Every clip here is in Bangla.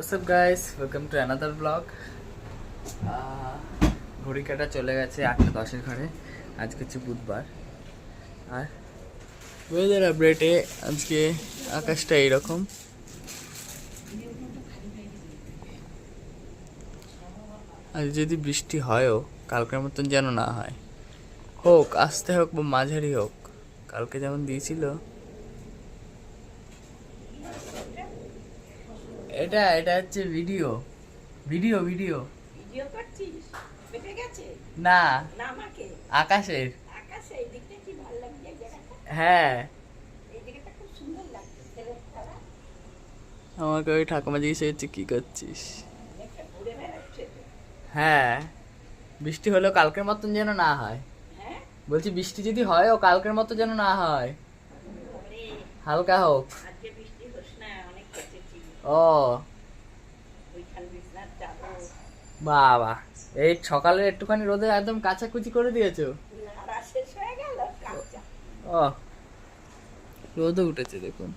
What's up guys, welcome to another vlog. ঘড়ি কাটা চলে গেছে 8:10 ঘরে। আজকে হচ্ছে বুধবার। আর ওয়েদার আপডেটে আজকে আকাশটা এইরকম। আজ যদি বৃষ্টি হয়ও কালকের মতন যেন না হয়, হোক আস্তে হোক বা মাঝারি হোক, কালকে যেমন দিয়েছিল। এটা এটা হচ্ছে ভিডিও ভিডিও ভিডিও ভিডিও করছিস? বেঁচে গেছে না না আমাকে আকাশের। আকাশে এই দিকটা কি ভালো লাগছে এই জায়গাটা, হ্যাঁ এই দিকটা খুব সুন্দর লাগছে। ছেলের খেলা আমাকে ওই ঠাকুমা জিজ্ঞেস করছে কি করছিস। একটা ঘুরে বেড়াচ্ছে তো। হ্যাঁ বৃষ্টি হলেও কালকের মতন যেন না হয়। হ্যাঁ বলছি বৃষ্টি যদি হয়ও কালকের মতো যেন না হয়, ওরে, হালকা হোক। আজকে বৃষ্টি হোস না, অনেক কেটেছি ও ওইখান বিছনার চাদর বাবা, এই সকালে একটুখানি রোদে একদম কাচাকুচি করে দিয়েছো। নাড়া শেষ হয়ে গেল কাঁচা। ও রোদও উঠেছে দেখুন।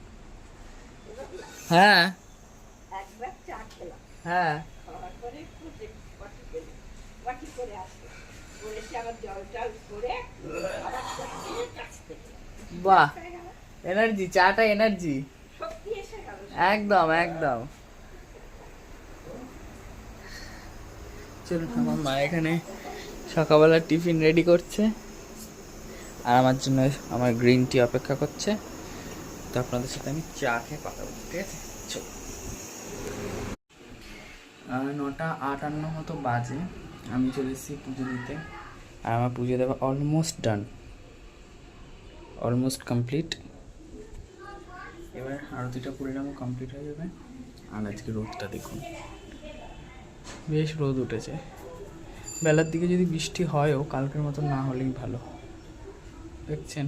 হ্যাঁ একবার চা খেলাম, হ্যাঁ খাওয়ার পরে একটু বাটি পেলে বাটি করে আসলো, বলেছে আবার জল টল করে আবার চটকিয়ে কাচতে বাহ, হয়ে গেল, এনার্জি, চাটা এনার্জি। শক্তি এসে গেল। একদম একদম। চলুন, আমার মা এখানে সকালবেলা টিফিন রেডি করছে আর আমার জন্য আমার গ্রিন টি অপেক্ষা করছে। তো আপনাদের সাথে আমি চা খেয়ে কথা বলছি, ঠিক আছে? চল। 9:58 মতো বাজে, আমি চলে এসেছি পুজো দিতে। আর আমার পুজো দেওয়া অলমোস্ট ডান, অলমোস্ট কমপ্লিট। এবার আরতিটা পরিণামও কমপ্লিট হয়ে যাবে। আর আজকে রোদটা দেখুন, বেশ রোদ উঠেছে। বেলার দিকে যদি বৃষ্টি হয়ও কালকের মতো না হলেই ভালো। দেখছেন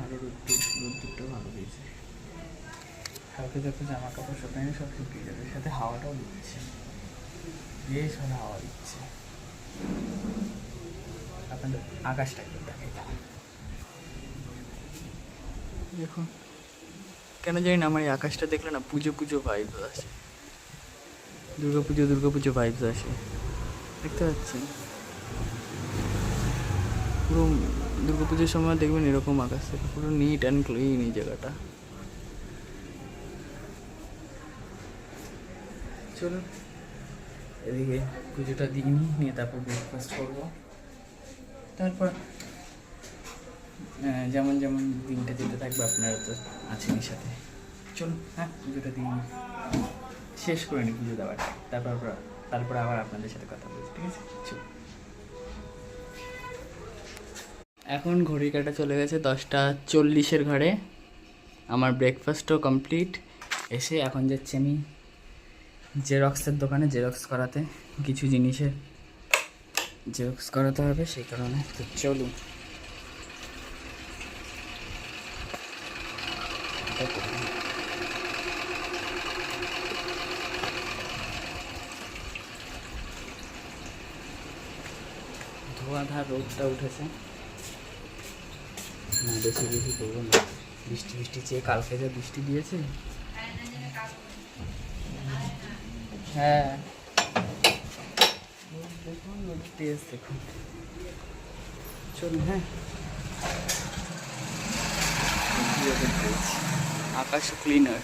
আরো রোদ্দুরটা ভালো দিয়েছে। কালকে যত জামা কাপড় শোকায়নি সব শুকিয়ে যাবে, সাথে হাওয়াটাও দিচ্ছে, বেশ ভালো হাওয়া দিচ্ছে। আপনাদের আকাশটা একটু দেখাই দেখুন। কেন জানি না আমার এই আকাশটা দেখলে না পুজো পুজো ভাইব আসে, দুর্গাপুজো ভাইবস আসে। দেখতে পাচ্ছেন পুরো দুর্গাপুজোর সময় দেখবেন এরকম আকাশ থাকে, পুরো নিট অ্যান্ড ক্লিন এই জায়গাটা। চলুন এদিকে পুজোটা দিয়ে নিয়ে তারপর ব্রেকফাস্ট করবো। তারপর যেমন যেমন দিনটা যেতে থাকবে আপনারা তো আছেনই সাথে। চলুন হ্যাঁ পুজোটা দিয়ে নিই, শেষ করে নিই পুজো দেওয়াটা, তারপর আবার আপনাদের সাথে কথা বলছি, ঠিক আছে? চলুন। এখন ঘড়ি কাটা চলে গেছে 10:40 ঘরে। আমার ব্রেকফাস্টও কমপ্লিট। এসে এখন যাচ্ছি আমি জেরক্সের দোকানে জেরক্স করাতে, কিছু জিনিসের জেরক্স করাতে হবে, সেই কারণে। তো চলুন। ধোঁয়াধার রোদটা উঠেছে না, বেশি বেশি করবো না। বৃষ্টি বৃষ্টি চেয়ে কালকে যা বৃষ্টি দিয়েছে। হ্যাঁ দেখুন টেস্ট দেখুন। চলুন হ্যাঁ, আকাশ ক্লিনার।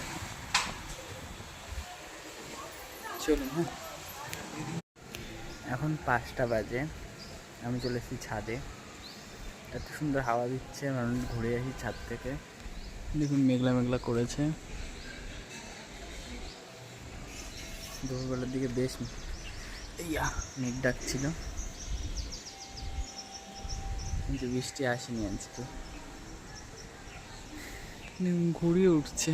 চলুন হ্যাঁ, এখন 5টা বাজে, আমি চলে এসেছি ছাদে। এত সুন্দর হাওয়া দিচ্ছে, মানুষ ঘুরে আসি ছাদ থেকে। দেখুন মেঘলা মেঘলা করেছে, দুপুরবেলার দিকে বেশ মেঘ ডাকছিল, কিন্তু বৃষ্টি আসেনি আজকে। ঘুড়ি উঠছে,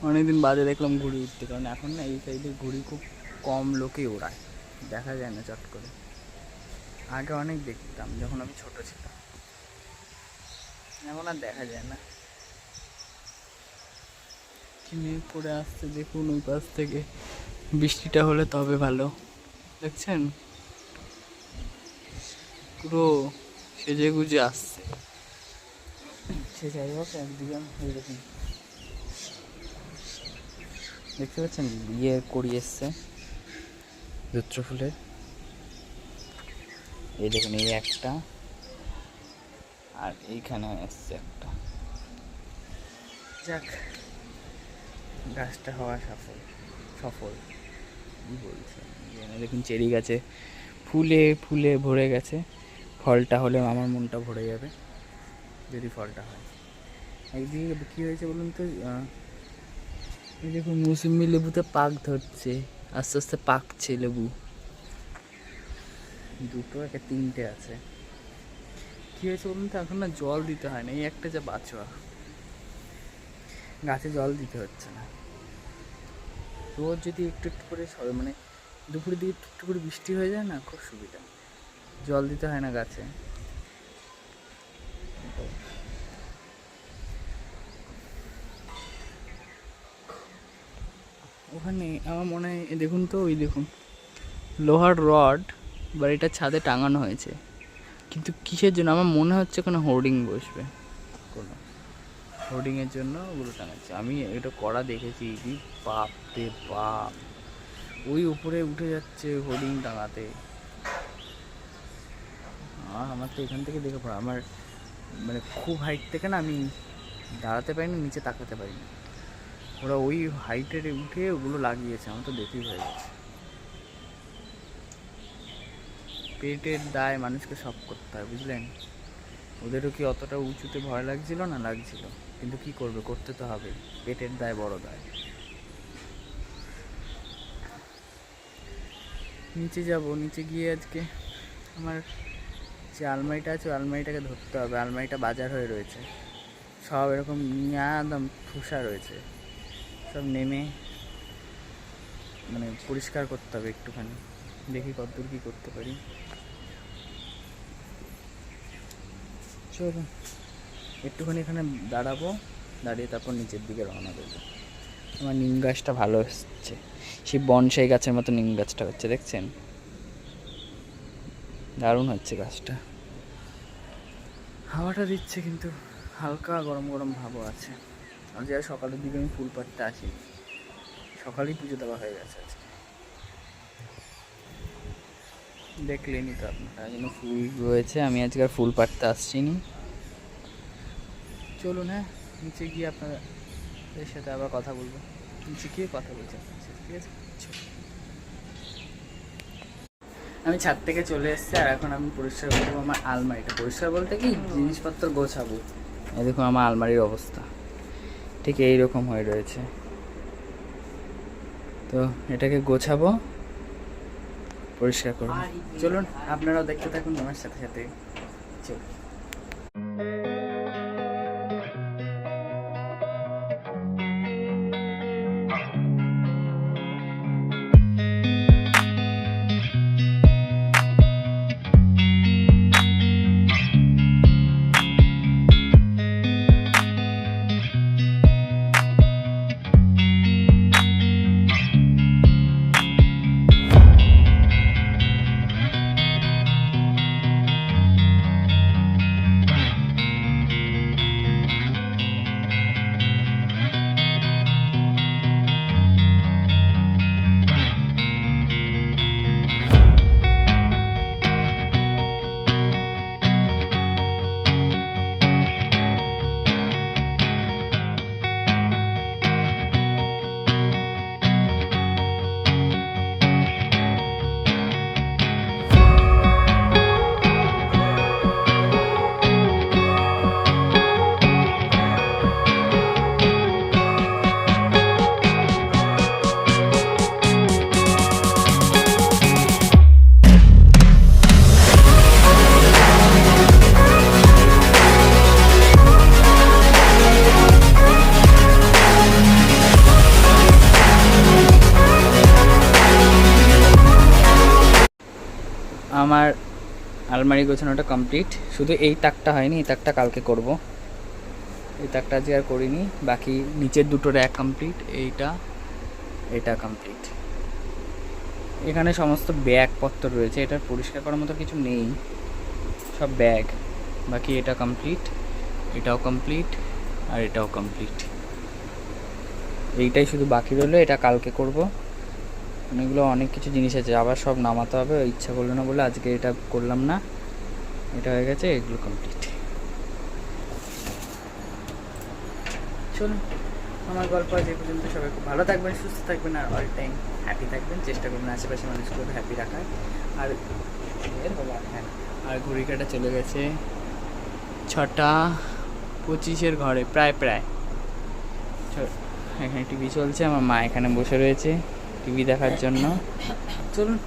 অনেকদিন বাদে দেখলাম ঘুড়ি উঠতে, কারণ এখন না এই সাইডে ঘুড়ি খুব কম লোকেই ওড়ায়, দেখা যায় না চট করে। আগে অনেক দেখতাম যখন আমি ছোট ছিলাম, এখন আর দেখা যায় না। কি মেঘ পড়ে আসছে দেখুন ওই পাশ থেকে, বৃষ্টিটা হলে তবে ভালো। দেখছেন পুরো সেজে গুজে আসছে। সে যাই হোক, একদিকে এই দেখুন দেখতে পাচ্ছেন ইয়ে করি এসছে রুদ্র ফুলের, এই দেখুন এই একটা, আর এইখানে এসছে একটা। যাক, গাছটা হওয়া সফল সফল কী বলছেন, দেখুন চেরি গাছে ফুলে ফুলে ভরে গেছে। ফলটা হলে আমার মনটা ভরে যাবে যদি ফলটা হয়। একদিকে কী হয়েছে বলুন তো, এই দেখুন মৌসুমি লেবুতে পাক ধরছে, আস্তে আস্তে পাকছে লেবু, দুটো একটা তিনটে আছে। কী হয়েছে বলুন তো, এখন না জল দিতে হয় না, এই একটা যা বাছোয়া, গাছে জল দিতে হচ্ছে না। রোজ যদি একটু একটু করে মানে দুপুরের দিকে একটু একটু করে বৃষ্টি হয়ে যায় না, খুব সুবিধা, জল দিতে হয় না গাছে। ওখানে আমার মনে হয় দেখুন তো, ওই দেখুন লোহার রড বাড়িটা ছাদে টাঙানো হয়েছে, কিন্তু কিসের জন্য আমার মনে হচ্ছে কোনো হোর্ডিং বসবে, কোনো হোর্ডিংয়ের জন্য ওগুলো টাঙাচ্ছে। আমি এটা করা দেখেছি, বাপ রে বাপ, ওই উপরে উঠে যাচ্ছে হোর্ডিং টাঙাতে। আমার তো এখান থেকে দেখে পড়া, আমার মানে খুব হাইট থেকে না আমি দাঁড়াতে পারি না, নিচে তাকাতে পারি না, ওরা ওই হাইটের উঠে ওগুলো লাগিয়েছে, আমার তো দেখেই হয়ে গেছে। পেটের দায় মানুষকে সব করতে হয়, বুঝলেন? ওদেরও কি অতটা উঁচুতে ভয় লাগছিল না? লাগছিল, কিন্তু কি করবে, করতে তো হবে, পেটের দায় বড় দায়। নিচে যাব, নিচে গিয়ে আজকে আমার যে আলমারিটা আছে আলমারিটাকে ধরতে হবে। আলমারিটা বাজার হয়ে রয়েছে, সব এরকম নিয়ে একদম ঠুসা রয়েছে, সব নেমে মানে পরিষ্কার করতে হবে একটুখানি, দেখি কতদূর কী করতে পারি। চলো একটুখানি এখানে দাঁড়াবো, দাঁড়িয়ে তারপর নিচের দিকে রওনা দেবো। আমার নিম গাছটা ভালো হচ্ছে, সেই বনসাই গাছের মতো নিম গাছটা হচ্ছে, দেখছেন? দারুণ হচ্ছে গাছটা, হাওয়াটা দিচ্ছে কিন্তু হালকা গরম গরম ভাবও আছে। আর যা সকালের দিকে আমি ফুল পাড়তে আসি, সকালেই পুজো দেওয়া হয়ে গেছে আজকে, দেখলেনি তো আপনারা, যেন ফুল রয়েছে, আমি আজকে আর ফুল পাড়তে আসছিনি। চলুন হ্যাঁ, নিচে গিয়ে আপনাদের সাথে আবার কথা বলবো, নিচে গিয়ে কথা বলছি আপনার সাথে, ঠিক আছে? আমি ছাদ থেকে চলে এসেছি, আর এখন আমি পরিষ্কার করবো আমার আলমারিটা। পরিষ্কার বলতে কি, জিনিসপত্র গোছাবো। এই দেখুন আমার আলমারির অবস্থা ঠিক এইরকম হয়ে রয়েছে, তো এটাকে গোছাবো, পরিষ্কার করবো। চলুন আপনারাও দেখতে থাকুন আমার সাথে সাথে, চলুন। আমার আলমারি গোছানোটা কমপ্লিট, শুধু এই তাকটা হয়নি, এই তাকটা কালকে করব, এই তাকটা আজকে আর করিনি। বাকি নিচের দুটো র্যাক কমপ্লিট, এটা কমপ্লিট। এখানে সমস্ত ব্যাগপত্র রয়েছে, এটা পরিষ্কার করার মতো কিছু নেই, সব ব্যাগ। বাকি এটা কমপ্লিট, এটাও কমপ্লিট, আর এটাও কমপ্লিট। এইটাই শুধু বাকি রইলো, এটা কালকে করব। অনেকগুলো অনেক কিছু জিনিস আছে, আবার সব নামাতে হবে, ইচ্ছা করলো না বলে আজকে এটা করলাম না। এটা হয়ে গেছে, এগুলো কমপ্লিট। চলুন, আমার গল্প আজ এই পর্যন্ত। সবাই খুব ভালো থাকবেন, সুস্থ থাকবেন, আর অল টাইম হ্যাপি থাকবেন। চেষ্টা করবেন আশেপাশে মানুষগুলোকে হ্যাপি রাখার। আর হ্যাঁ, আর ঘড়ি কাটা চলে গেছে 6:25 ঘরে, প্রায় প্রায়। এখানে টিভি চলছে, আমার মা এখানে বসে রয়েছে টিভি দেখার জন্য। চলুন।